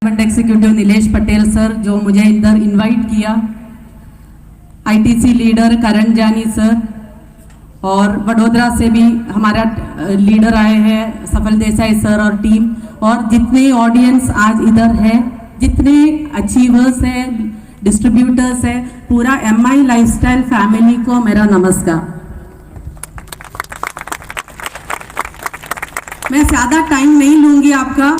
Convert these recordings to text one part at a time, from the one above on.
Diamond executive Nilesh Patel sir जो मुझे इधर इनवाइट किया, आईटीसी लीडर करण जानी सर और वडोदरा से भी हमारा लीडर आए हैं सफल देसाई सर और टीम, और जितने ऑडियंस आज इधर है, जितने अचीवर्स हैं, डिस्ट्रीब्यूटर्स हैं, पूरा एमआई लाइफस्टाइल फैमिली को मेरा नमस्कार। मैं ज़्यादा टाइम नहीं लूँगी आपका,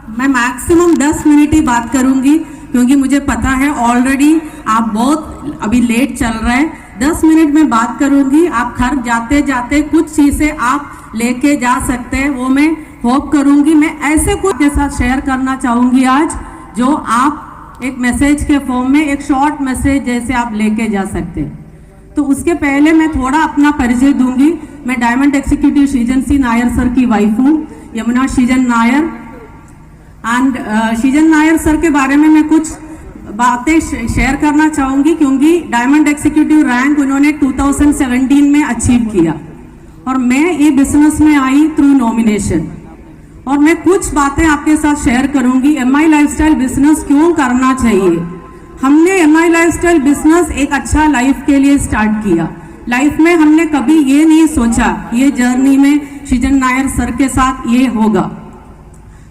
मैं मैक्सिमम 10 मिनट ही बात करूँगी क्योंकि मुझे पता है ऑलरेडी आप बहुत अभी लेट चल रहे हैं। 10 मिनट में बात करूँगी, आप घर जाते जाते कुछ चीज़ें आप लेके जा सकते हैं, वो मैं होप करूँगी। मैं ऐसे कुछ के साथ शेयर करना चाहूँगी आज जो आप एक मैसेज के फॉर्म में, एक शॉर्ट मैसेज जैसे आप लेके जा सकते हैं। तो उसके पहले मैं थोड़ा अपना परिचय दूंगी। मैं डायमंड एग्जीक्यूटिव सृजन सिंह नायर सर की वाइफ हूँ, यमुना सृजन नायर। एंड सृजन नायर सर के बारे में मैं कुछ बातें शेयर करना चाहूँगी क्योंकि डायमंड एग्जीक्यूटिव रैंक उन्होंने 2017 में अचीव किया और मैं ये बिजनेस में आई थ्रू नॉमिनेशन। और मैं कुछ बातें आपके साथ शेयर करूँगी, एमआई लाइफस्टाइल बिजनेस क्यों करना चाहिए। हमने एमआई लाइफस्टाइल बिजनेस एक अच्छा लाइफ के लिए स्टार्ट किया। लाइफ में हमने कभी ये नहीं सोचा ये जर्नी में सृजन नायर सर के साथ ये होगा।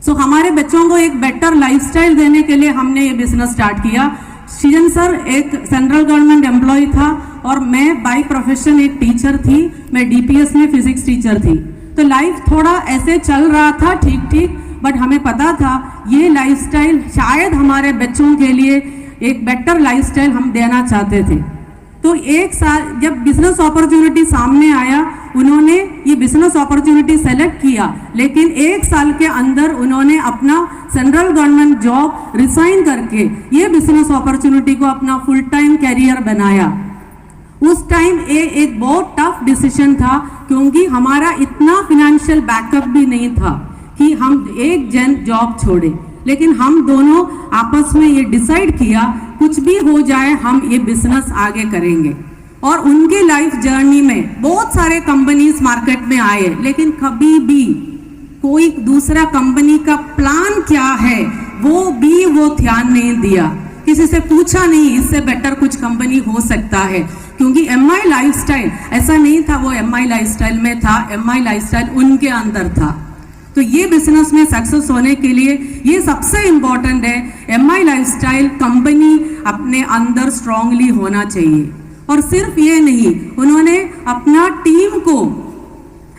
सो हमारे बच्चों को एक बेटर लाइफस्टाइल देने के लिए हमने ये बिजनेस स्टार्ट किया। सृजन सर एक सेंट्रल गवर्नमेंट एम्प्लॉय था और मैं बाय प्रोफेशन एक टीचर थी, मैं डीपीएस में फिजिक्स टीचर थी। तो लाइफ थोड़ा ऐसे चल रहा था ठीक ठीक, बट हमें पता था ये लाइफस्टाइल शायद हमारे बच्चों के लिए एक बेटर लाइफस्टाइल हम देना चाहते थे। तो एक साल जब बिजनेस अपॉर्चुनिटी सामने आया, उन्होंने ये बिजनेस अपॉर्चुनिटी सेलेक्ट किया, लेकिन एक साल के अंदर उन्होंने अपना सेंट्रल गवर्नमेंट जॉब रिजाइन करके ये बिजनेस अपॉर्चुनिटी को अपना फुल टाइम कैरियर बनाया। उस टाइम ये एक बहुत टफ डिसीजन था क्योंकि हमारा इतना फिनेंशियल बैकअप भी नहीं था कि हम एक जन जॉब छोड़े, लेकिन हम दोनों आपस में ये डिसाइड किया कुछ भी हो जाए हम ये बिजनेस आगे करेंगे। और उनके लाइफ जर्नी में बहुत सारे कंपनीज मार्केट में आए, लेकिन कभी भी कोई दूसरा कंपनी का प्लान क्या है वो ध्यान नहीं दिया, किसी से पूछा नहीं इससे बेटर कुछ कंपनी हो सकता है, क्योंकि एमआई लाइफस्टाइल ऐसा नहीं था वो एमआई लाइफस्टाइल में था, एमआई लाइफस्टाइल उनके अंदर था। तो ये बिजनेस में सक्सेस होने के लिए ये सबसे इम्पोर्टेंट है, एमआई लाइफस्टाइल कंपनी अपने अंदर स्ट्रांगली होना चाहिए। और सिर्फ ये नहीं, उन्होंने अपना टीम को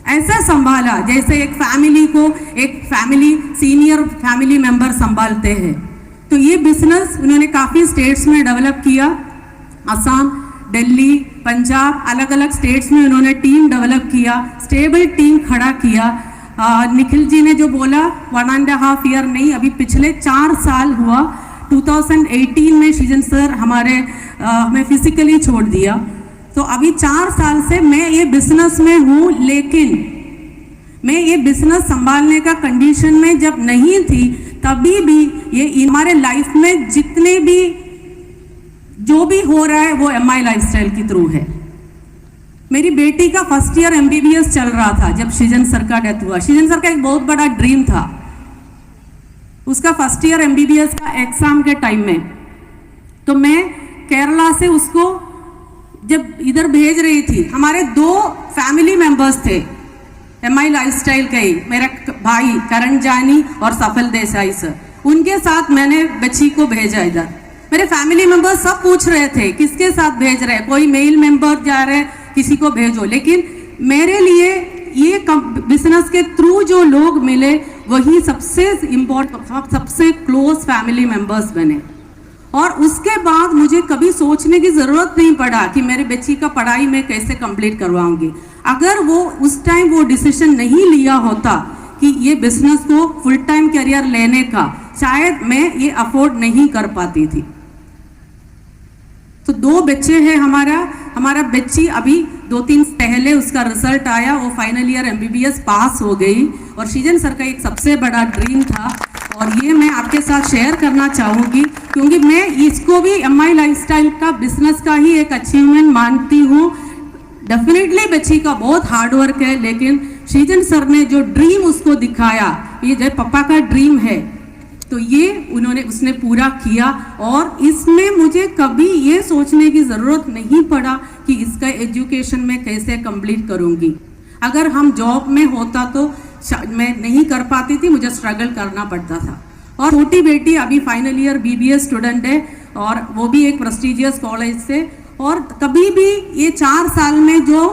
ऐसा संभाला जैसे एक फैमिली सीनियर फैमिली मेंबर संभालते हैं। तो ये बिजनेस उन्होंने काफ़ी स्टेट्स में डेवलप किया, असम, दिल्ली, पंजाब, अलग अलग स्टेट्स में उन्होंने टीम डेवलप किया, स्टेबल टीम खड़ा किया। निखिल जी ने जो बोला 1.5 ईयर नहीं, अभी पिछले 4 साल हुआ। 2018 में सृजन सर हमें फिजिकली छोड़ दिया, तो अभी 4 साल से मैं ये बिजनेस में हूँ, लेकिन मैं ये बिजनेस संभालने का कंडीशन में जब नहीं थी तभी भी ये हमारे लाइफ में जितने भी जो भी हो रहा है वो एमआई लाइफस्टाइल के थ्रू है। मेरी बेटी का फर्स्ट ईयर एमबीबीएस चल रहा था जब सृजन सर का डेथ हुआ। सृजन सर का एक बहुत बड़ा ड्रीम था, उसका फर्स्ट ईयर एमबीबीएस का एग्जाम के टाइम में। तो मैं केरला से उसको जब इधर भेज रही थी, हमारे 2 फैमिली मेंबर्स थे एमआई लाइफस्टाइल के ही, मेरा भाई करण जानी और सफल देसाई सर, उनके साथ मैंने बच्ची को भेजा इधर। मेरे फैमिली मेंबर्स सब पूछ रहे थे किसके साथ भेज रहे, कोई मेल मेंबर जा रहे, किसी को भेजो, लेकिन मेरे लिए ये बिजनेस के थ्रू जो लोग मिले वही सबसे इम्पोर्टेंट, सबसे क्लोज फैमिली मेंबर्स बने। और उसके बाद मुझे कभी सोचने की ज़रूरत नहीं पड़ा कि मेरे बच्ची का पढ़ाई मैं कैसे कंप्लीट करवाऊंगी। अगर वो उस टाइम वो डिसीजन नहीं लिया होता कि ये बिजनेस को फुल टाइम करियर लेने का, शायद मैं ये अफोर्ड नहीं कर पाती थी। तो 2 बच्चे हैं हमारा बच्ची अभी 2-3 पहले उसका रिजल्ट आया, वो फाइनल ईयर एमबीबीएस पास हो गई। और सृजन सर का एक सबसे बड़ा ड्रीम था और ये मैं आपके साथ शेयर करना चाहूँगी क्योंकि मैं इसको भी एमआई लाइफस्टाइल का बिजनेस का ही एक अचीवमेंट मानती हूँ। डेफिनेटली बच्ची का बहुत हार्ड वर्क है, लेकिन सृजन सर ने जो ड्रीम उसको दिखाया, ये जो पापा का ड्रीम है, तो ये उसने पूरा किया और इसमें मुझे कभी ये सोचने की ज़रूरत नहीं पड़ा कि इसका एजुकेशन मैं कैसे कंप्लीट करूँगी। अगर हम जॉब में होता तो मैं नहीं कर पाती थी, मुझे स्ट्रगल करना पड़ता था। और छोटी बेटी अभी फाइनल ईयर BBA स्टूडेंट है और वो भी एक प्रेस्टिजियस कॉलेज से। और कभी भी ये 4 साल में जो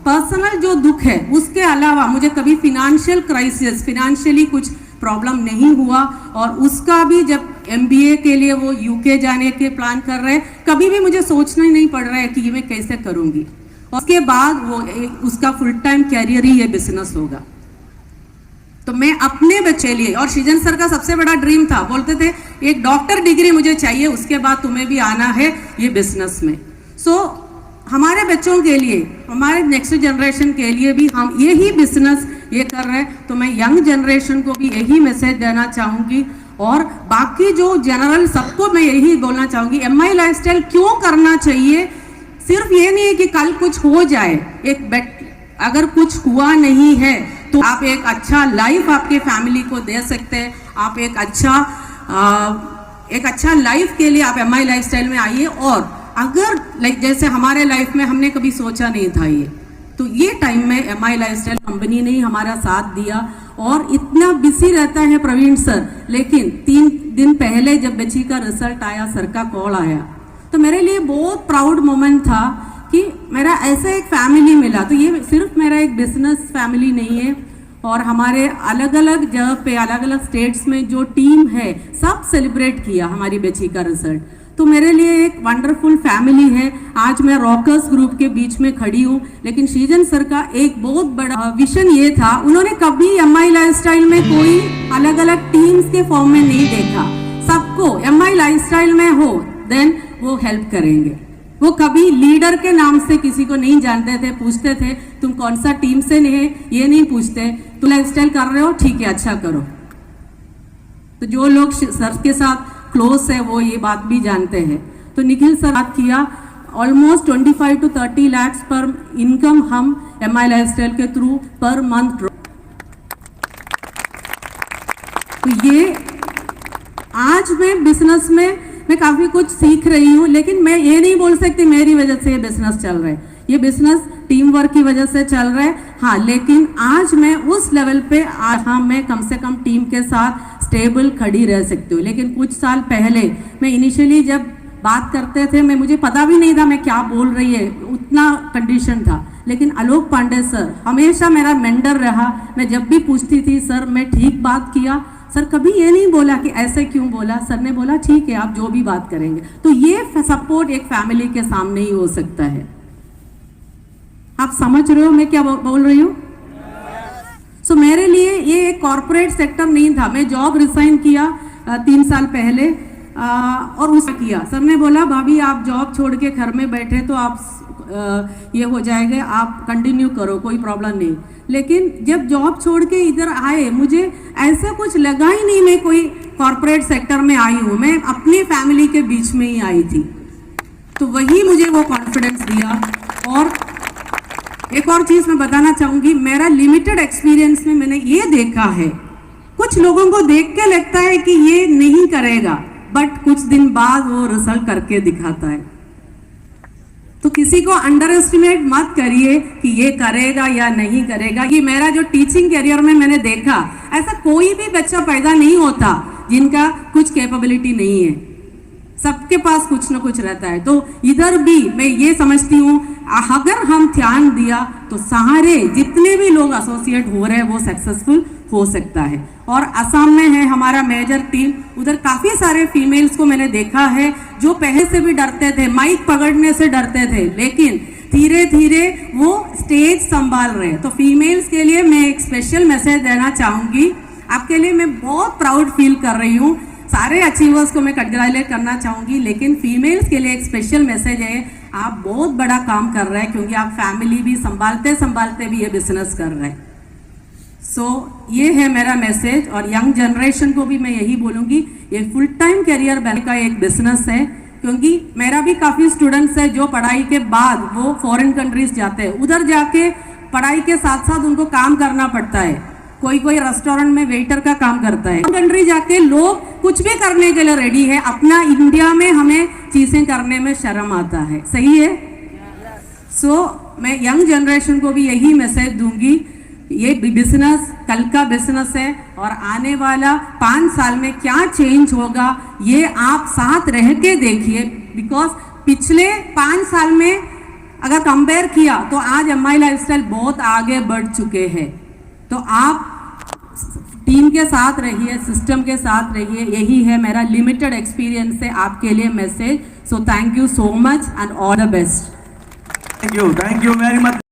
पर्सनल जो दुख है उसके अलावा मुझे कभी फिनेंशियल क्राइसिस, फिनेंशियली कुछ प्रॉब्लम नहीं हुआ। और उसका भी जब MBA के लिए वो UK जाने के प्लान कर रहे हैं, कभी भी मुझे सोचना ही नहीं पड़ रहा है कि ये मैं कैसे करूँगी। उसके बाद वो उसका फुल टाइम कैरियर ही ये बिजनेस होगा। तो मैं अपने बच्चे लिए, और सृजन सर का सबसे बड़ा ड्रीम था, बोलते थे एक डॉक्टर डिग्री मुझे चाहिए, उसके बाद तुम्हें भी आना है ये बिजनेस में। सो हमारे बच्चों के लिए, हमारे नेक्स्ट जनरेशन के लिए भी हम यही बिजनेस ये कर रहे हैं। तो मैं यंग जनरेशन को भी यही मैसेज देना चाहूँगी और बाकी जो जनरल सबको मैं यही बोलना चाहूँगी, MI लाइफस्टाइल क्यों करना चाहिए। सिर्फ ये नहीं है कि कल कुछ हो जाए, अगर कुछ हुआ नहीं है तो आप एक अच्छा लाइफ आपके फैमिली को दे सकते हैं। आप एक अच्छा लाइफ के लिए आप MI लाइफस्टाइल में आइए। और अगर जैसे हमारे लाइफ में हमने कभी सोचा नहीं था ये, तो ये टाइम में MI लाइफस्टाइल कंपनी ने ही हमारा साथ दिया। और इतना बिजी रहता है प्रवीण सर, लेकिन 3 दिन पहले जब बच्ची का रिजल्ट आया, सर का कॉल आया, तो मेरे लिए बहुत प्राउड मोमेंट था कि मेरा ऐसा एक फैमिली मिला। तो ये सिर्फ मेरा एक बिजनेस फैमिली नहीं है, और हमारे अलग अलग जगह पे, अलग अलग स्टेट्स में जो टीम है, सब सेलिब्रेट किया हमारी बच्ची का रिजल्ट। तो मेरे लिए एक वंडरफुल फैमिली है। आज मैं रॉकर्स ग्रुप के बीच में खड़ी हूँ, लेकिन सृजन सर का एक बहुत बड़ा विजन ये था, उन्होंने कभी MI लाइफस्टाइल में कोई अलग अलग टीम्स के फॉर्म में नहीं देखा। सबको MI लाइफस्टाइल में हो देन वो हेल्प करेंगे। वो कभी लीडर के नाम से किसी को नहीं जानते थे, पूछते थे तुम कौन सा टीम से नहीं है, ये नहीं पूछते, तुम लाइफस्टाइल कर रहे हो, ठीक है, अच्छा करो। तो जो लोग सर के साथ क्लोज है वो ये बात भी जानते हैं। तो निखिल सर बात किया, ऑलमोस्ट 25 to 30 लाख पर इनकम हम MI लाइफस्टाइल के थ्रू पर मंथ। तो ये आज मैं बिजनेस में मैं काफ़ी कुछ सीख रही हूँ, लेकिन मैं ये नहीं बोल सकती मेरी वजह से ये बिजनेस चल रहा है। ये बिजनेस टीम वर्क की वजह से चल रहा है, हाँ, लेकिन आज मैं उस लेवल पे मैं कम से कम टीम के साथ स्टेबल खड़ी रह सकती हूँ। लेकिन कुछ साल पहले मैं इनिशियली जब बात करते थे, मुझे पता भी नहीं था मैं क्या बोल रही है, उतना कंडीशन था। लेकिन आलोक पांडे सर हमेशा मेरा मेंटर रहा। मैं जब भी पूछती थी सर मैं ठीक बात किया, सर कभी ये नहीं बोला कि ऐसे क्यों बोला, सर ने बोला ठीक है आप जो भी बात करेंगे। तो ये सपोर्ट एक फैमिली के सामने ही हो सकता है। आप समझ रहे हो मैं क्या बोल रही हूँ? सो मेरे लिए ये एक कॉर्पोरेट सेक्टर नहीं था। मैं जॉब रिजाइन किया 3 साल पहले और उसका किया। सर ने बोला भाभी आप जॉब छोड़ के घर में बैठे तो आप ये हो जाएगा, आप कंटिन्यू करो, कोई प्रॉब्लम नहीं। लेकिन जब जॉब छोड़ के इधर आए, मुझे ऐसा कुछ लगा ही नहीं मैं कोई कॉर्पोरेट सेक्टर में आई हूँ, मैं अपनी फैमिली के बीच में ही आई थी। तो वही मुझे वो कॉन्फिडेंस दिया। और एक और चीज़ मैं बताना चाहूँगी, मेरा लिमिटेड एक्सपीरियंस में मैंने ये देखा है, कुछ लोगों को देख के लगता है कि ये नहीं करेगा, बट कुछ दिन बाद वो रिजल्ट करके दिखाता है। तो किसी को अंडर एस्टिमेट मत करिए कि ये करेगा या नहीं करेगा। ये मेरा जो टीचिंग करियर में मैंने देखा, ऐसा कोई भी बच्चा पैदा नहीं होता जिनका कुछ कैपेबिलिटी नहीं है, सबके पास कुछ ना कुछ रहता है। तो इधर भी मैं ये समझती हूँ अगर हम ध्यान दिया तो सारे जितने भी लोग एसोसिएट हो रहे हैं वो सक्सेसफुल हो सकता है। और असम में है हमारा मेजर टीम, उधर काफ़ी सारे फीमेल्स को मैंने देखा है जो पहले से भी डरते थे, माइक पकड़ने से डरते थे, लेकिन धीरे धीरे वो स्टेज संभाल रहे हैं। तो फीमेल्स के लिए मैं एक स्पेशल मैसेज देना चाहूँगी, आपके लिए मैं बहुत प्राउड फील कर रही हूँ। सारे अचीवर्स को मैं कंग्रेचुलेट करना चाहूँगी, लेकिन फीमेल्स के लिए एक स्पेशल मैसेज है, आप बहुत बड़ा काम कर रहे हैं क्योंकि आप फैमिली भी संभालते संभालते भी ये बिजनेस कर रहे हैं। सो ये है मेरा मैसेज। और यंग जनरेशन को भी मैं यही बोलूँगी, ये फुल टाइम करियर बनने का एक बिजनेस है, क्योंकि मेरा भी काफ़ी स्टूडेंट्स है जो पढ़ाई के बाद वो फॉरेन कंट्रीज जाते हैं, उधर जाके पढ़ाई के साथ साथ उनको काम करना पड़ता है। कोई कोई रेस्टोरेंट में वेटर का काम करता है। कंट्री जाके लोग कुछ भी करने के लिए रेडी है, अपना इंडिया में हमें चीजें करने में शर्म आता है। सही है? मैं यंग जनरेशन को भी यही मैसेज दूंगी, ये बिजनेस कल का बिजनेस है और आने वाला 5 साल में क्या चेंज होगा ये आप साथ रह के देखिए। बिकॉज पिछले 5 साल में अगर कंपेयर किया तो आज एमआई लाइफस्टाइल बहुत आगे बढ़ चुके हैं। तो आप टीम के साथ रहिए, सिस्टम के साथ रहिए, यही है मेरा लिमिटेड एक्सपीरियंस से आपके लिए message. So thank you so much and all the best. Thank you very much.